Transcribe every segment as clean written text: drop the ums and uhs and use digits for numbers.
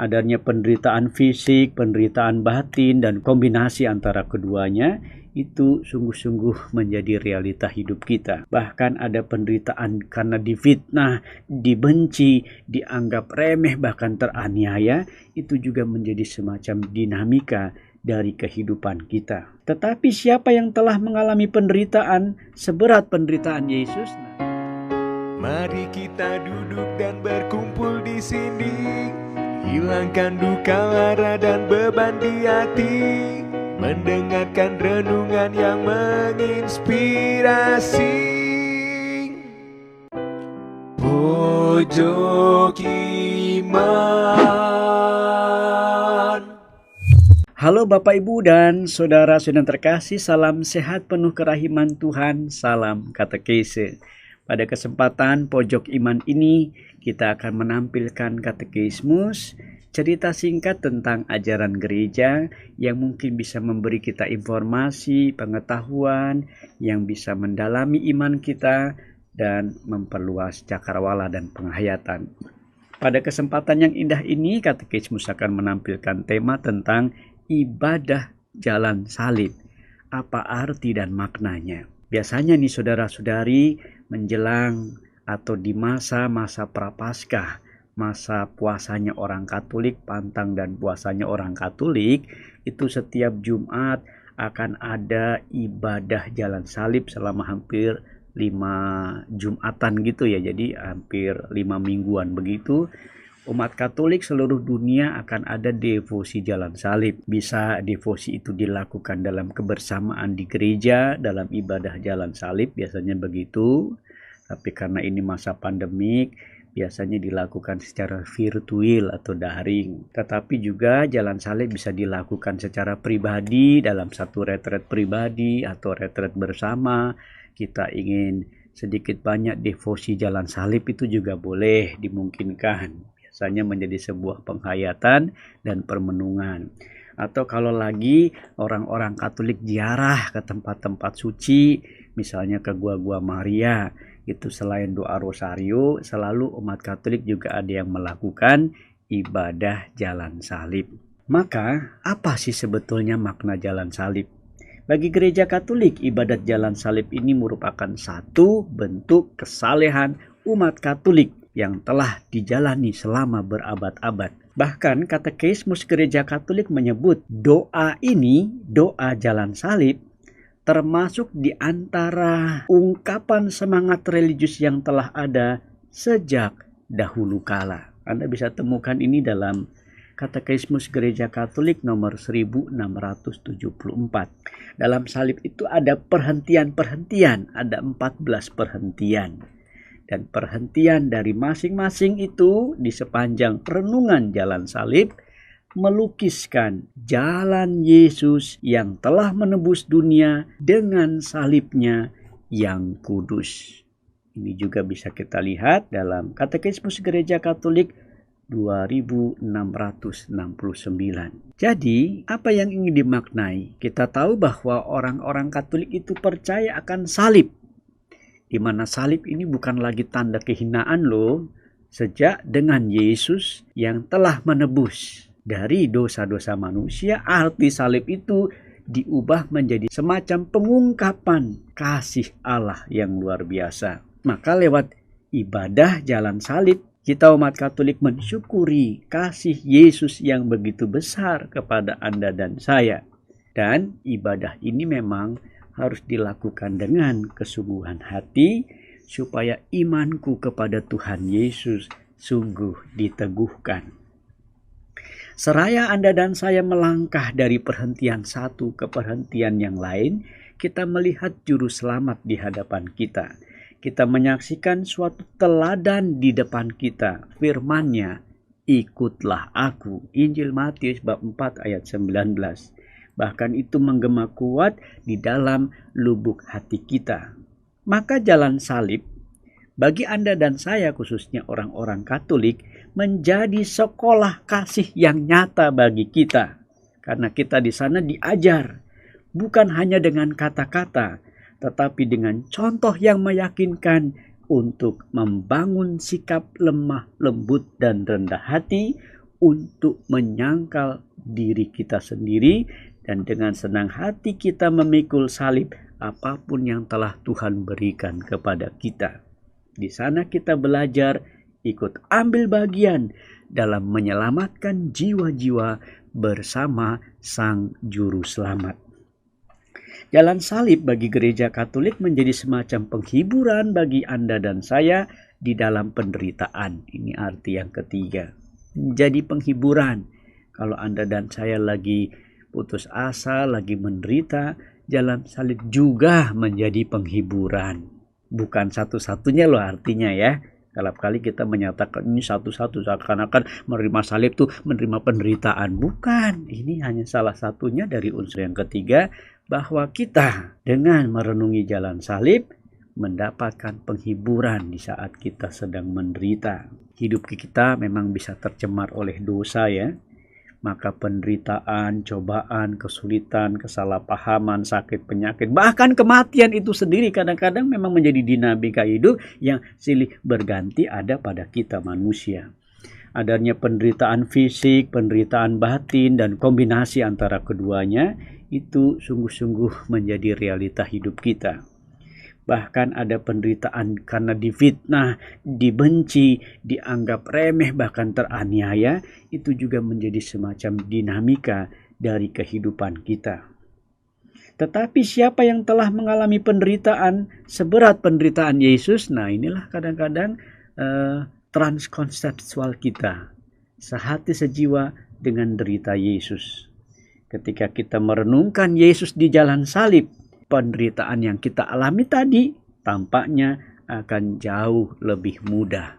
adanya penderitaan fisik, penderitaan batin, dan kombinasi antara keduanya itu sungguh-sungguh menjadi realita hidup kita. Bahkan ada penderitaan karena difitnah, dibenci, dianggap remeh, bahkan teraniaya, itu juga menjadi semacam dinamika dari kehidupan kita. Tetapi siapa yang telah mengalami penderitaan seberat penderitaan Yesus? Mari kita duduk dan berkumpul di sini, hilangkan duka lara dan beban di hati, mendengarkan renungan yang menginspirasi. Pojok Iman. Halo Bapak Ibu dan saudara-saudara terkasih, salam sehat penuh kerahiman Tuhan, salam katekese. Pada kesempatan Pojok Iman ini kita akan menampilkan katekismus, cerita singkat tentang ajaran gereja yang mungkin bisa memberi kita informasi, pengetahuan yang bisa mendalami iman kita dan memperluas cakrawala dan penghayatan. Pada kesempatan yang indah ini, katekismus akan menampilkan tema tentang ibadah jalan salib. Apa arti dan maknanya? Biasanya nih saudara-saudari, menjelang atau di masa-masa prapaskah, masa puasanya orang Katolik, pantang dan puasanya orang Katolik, itu setiap Jumat akan ada ibadah jalan salib selama hampir 5 Jumatan gitu ya, jadi hampir 5 mingguan begitu. Umat Katolik seluruh dunia akan ada devosi jalan salib. Bisa devosi itu dilakukan dalam kebersamaan di gereja, dalam ibadah jalan salib, biasanya begitu. Tapi karena ini masa pandemik, biasanya dilakukan secara virtual atau daring. Tetapi juga jalan salib bisa dilakukan secara pribadi, dalam satu retret pribadi atau retret bersama. Kita ingin sedikit banyak devosi jalan salib itu juga boleh dimungkinkan. Biasanya menjadi sebuah penghayatan dan permenungan. Atau kalau lagi orang-orang Katolik ziarah ke tempat-tempat suci, misalnya ke Gua-Gua Maria, itu selain doa rosario, selalu umat Katolik juga ada yang melakukan ibadah jalan salib. Maka, apa sih sebetulnya makna jalan salib? Bagi gereja Katolik, ibadat jalan salib ini merupakan satu bentuk kesalehan umat Katolik yang telah dijalani selama berabad-abad. Bahkan katekismus gereja Katolik menyebut doa ini, doa jalan salib, termasuk di antara ungkapan semangat religius yang telah ada sejak dahulu kala. Anda bisa temukan ini dalam Katekismus Gereja Katolik nomor 1674. Dalam salib itu ada perhentian-perhentian, ada 14 perhentian. Dan perhentian dari masing-masing itu di sepanjang renungan jalan salib melukiskan jalan Yesus yang telah menebus dunia dengan salibnya yang kudus. Ini juga bisa kita lihat dalam Katekismus Gereja Katolik 2669. Jadi, apa yang ingin dimaknai? Kita tahu bahwa orang-orang Katolik itu percaya akan salib, di mana salib ini bukan lagi tanda kehinaan loh, sejak dengan Yesus yang telah menebus dari dosa-dosa manusia, arti salib itu diubah menjadi semacam pengungkapan kasih Allah yang luar biasa. Maka lewat ibadah jalan salib, kita umat Katolik mensyukuri kasih Yesus yang begitu besar kepada Anda dan saya. Dan ibadah ini memang harus dilakukan dengan kesungguhan hati, supaya imanku kepada Tuhan Yesus sungguh diteguhkan. Seraya Anda dan saya melangkah dari perhentian satu ke perhentian yang lain, kita melihat juru selamat di hadapan kita. Kita menyaksikan suatu teladan di depan kita. Firman-Nya, ikutlah aku. Injil Matius bab 4 ayat 19. Bahkan itu menggema kuat di dalam lubuk hati kita. Maka jalan salib, bagi Anda dan saya khususnya orang-orang Katolik, menjadi sekolah kasih yang nyata bagi kita. Karena kita di sana diajar, bukan hanya dengan kata-kata, tetapi dengan contoh yang meyakinkan untuk membangun sikap lemah, lembut, dan rendah hati untuk menyangkal diri kita sendiri, dan dengan senang hati kita memikul salib apapun yang telah Tuhan berikan kepada kita. Di sana kita belajar ikut ambil bagian dalam menyelamatkan jiwa-jiwa bersama Sang Juru Selamat. Jalan salib bagi gereja Katolik menjadi semacam penghiburan bagi Anda dan saya di dalam penderitaan. Ini arti yang ketiga. Jadi penghiburan. Kalau Anda dan saya lagi putus asa, lagi menderita, jalan salib juga menjadi penghiburan. Bukan satu-satunya loh artinya ya. Kalau kali kita menyatakan ini satu-satu, seakan-akan menerima salib tuh menerima penderitaan. Bukan, ini hanya salah satunya dari unsur yang ketiga, bahwa kita dengan merenungi jalan salib mendapatkan penghiburan di saat kita sedang menderita. Hidup kita memang bisa tercemar oleh dosa ya. Maka penderitaan, cobaan, kesulitan, kesalahpahaman, sakit, penyakit, bahkan kematian itu sendiri kadang-kadang memang menjadi dinamika hidup yang silih berganti ada pada kita manusia. Adanya penderitaan fisik, penderitaan batin, dan kombinasi antara keduanya itu sungguh-sungguh menjadi realita hidup kita. Bahkan ada penderitaan karena difitnah, dibenci, dianggap remeh, bahkan teraniaya. Itu juga menjadi semacam dinamika dari kehidupan kita. Tetapi siapa yang telah mengalami penderitaan seberat penderitaan Yesus, nah inilah kadang-kadang transkonseptual kita. Sehati sejiwa dengan derita Yesus. Ketika kita merenungkan Yesus di jalan salib, penderitaan yang kita alami tadi tampaknya akan jauh lebih mudah.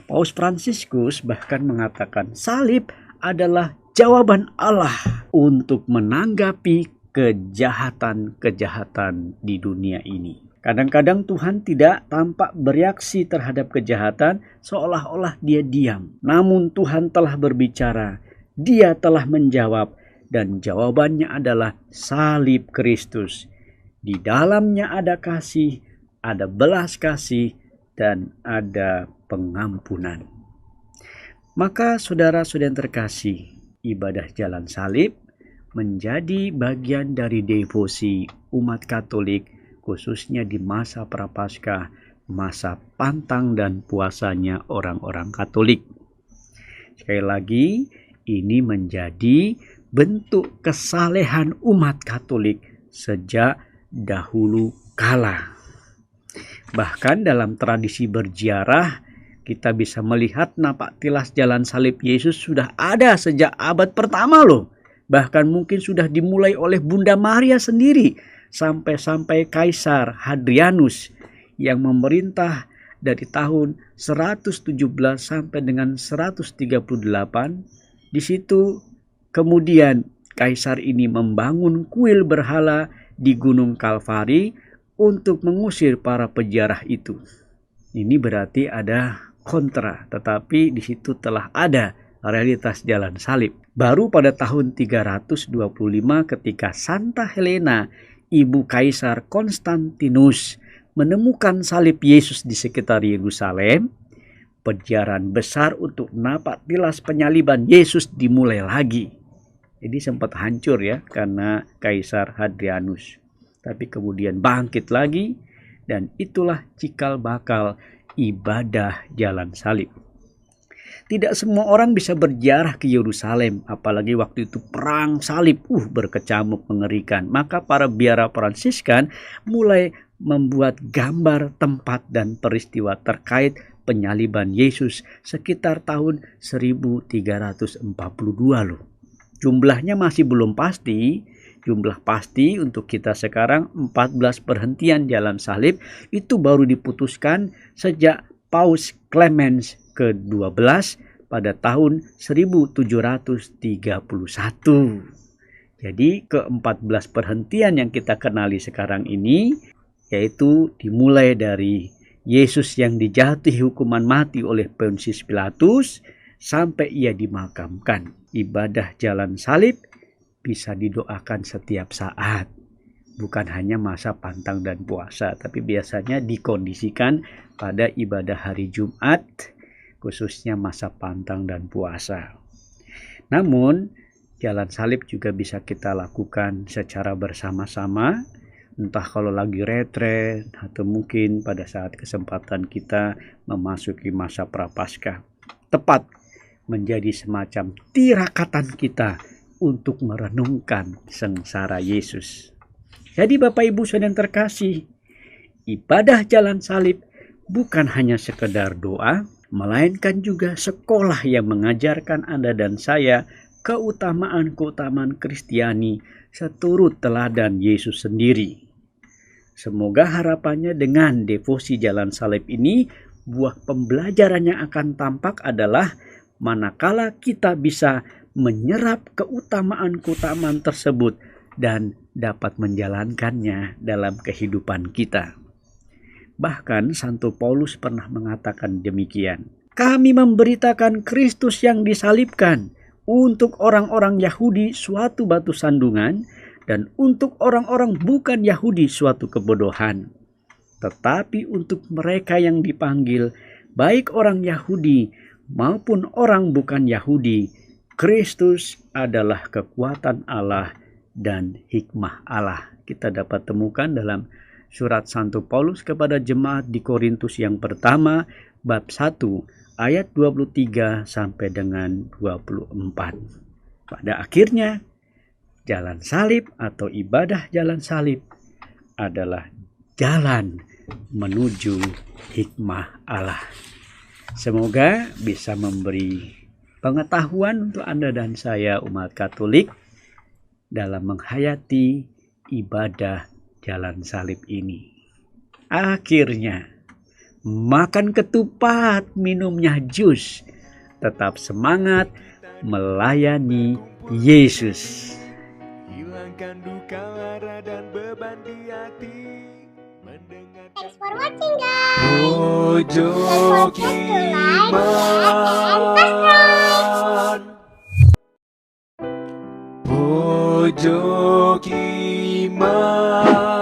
Paus Fransiskus bahkan mengatakan salib adalah jawaban Allah untuk menanggapi kejahatan-kejahatan di dunia ini. Kadang-kadang Tuhan tidak tampak bereaksi terhadap kejahatan seolah-olah dia diam. Namun Tuhan telah berbicara, dia telah menjawab. Dan jawabannya adalah salib Kristus. Di dalamnya ada kasih, ada belas kasih, dan ada pengampunan. Maka saudara-saudara yang terkasih, ibadah jalan salib menjadi bagian dari devosi umat Katolik, khususnya di masa Prapaskah, masa pantang dan puasanya orang-orang Katolik. Sekali lagi, ini menjadi bentuk kesalehan umat Katolik sejak dahulu kala. Bahkan dalam tradisi berziarah, kita bisa melihat napak tilas jalan salib Yesus sudah ada sejak abad pertama loh. Bahkan mungkin sudah dimulai oleh Bunda Maria sendiri, sampai Kaisar Hadrianus yang memerintah dari tahun 117 sampai dengan 138. Di situ kemudian Kaisar ini membangun kuil berhala di Gunung Kalvari untuk mengusir para peziarah itu. Ini berarti ada kontra, tetapi di situ telah ada realitas jalan salib. Baru pada tahun 325 ketika Santa Helena, ibu Kaisar Konstantinus, menemukan salib Yesus di sekitar Yerusalem, peziarahan besar untuk napak tilas penyaliban Yesus dimulai lagi. Jadi sempat hancur ya karena Kaisar Hadrianus. Tapi kemudian bangkit lagi, dan itulah cikal bakal ibadah jalan salib. Tidak semua orang bisa berziarah ke Yerusalem, apalagi waktu itu perang salib, berkecamuk mengerikan. Maka para biara Fransiskan mulai membuat gambar tempat dan peristiwa terkait penyaliban Yesus sekitar tahun 1342 loh. Jumlahnya masih belum pasti. Jumlah pasti untuk kita sekarang 14 perhentian jalan salib itu baru diputuskan sejak Paus Clemens ke-12 pada tahun 1731. Jadi ke-14 perhentian yang kita kenali sekarang ini yaitu dimulai dari Yesus yang dijatuhi hukuman mati oleh Pontius Pilatus sampai ia dimakamkan. Ibadah jalan salib bisa didoakan setiap saat. Bukan hanya masa pantang dan puasa, tapi biasanya dikondisikan pada ibadah hari Jumat, khususnya masa pantang dan puasa. Namun, jalan salib juga bisa kita lakukan secara bersama-sama, entah kalau lagi retret atau mungkin pada saat kesempatan kita memasuki masa prapaskah. Tepat menjadi semacam tirakatan kita untuk merenungkan sengsara Yesus. Jadi Bapak Ibu Saudara yang terkasih, ibadah jalan salib bukan hanya sekedar doa, melainkan juga sekolah yang mengajarkan Anda dan saya keutamaan-keutamaan Kristiani seturut teladan Yesus sendiri. Semoga harapannya dengan devosi jalan salib ini, buah pembelajaran yang akan tampak adalah manakala kita bisa menyerap keutamaan-keutamaan tersebut dan dapat menjalankannya dalam kehidupan kita. Bahkan Santo Paulus pernah mengatakan demikian. Kami memberitakan Kristus yang disalibkan, untuk orang-orang Yahudi suatu batu sandungan, dan untuk orang-orang bukan Yahudi suatu kebodohan. Tetapi untuk mereka yang dipanggil, baik orang Yahudi maupun orang bukan Yahudi, Kristus adalah kekuatan Allah dan hikmah Allah. Kita dapat temukan dalam surat Santo Paulus kepada jemaat di Korintus yang pertama, bab 1, ayat 23 sampai dengan 24. Pada akhirnya, jalan salib atau ibadah jalan salib adalah jalan menuju hikmah Allah. Semoga bisa memberi pengetahuan untuk Anda dan saya umat Katolik dalam menghayati ibadah jalan salib ini. Akhirnya, makan ketupat, minumnya jus, tetap semangat melayani Yesus. Hilangkan duka lara dan beban di hati. Thanks for watching, guys. Pojok Iman. Pojok Iman.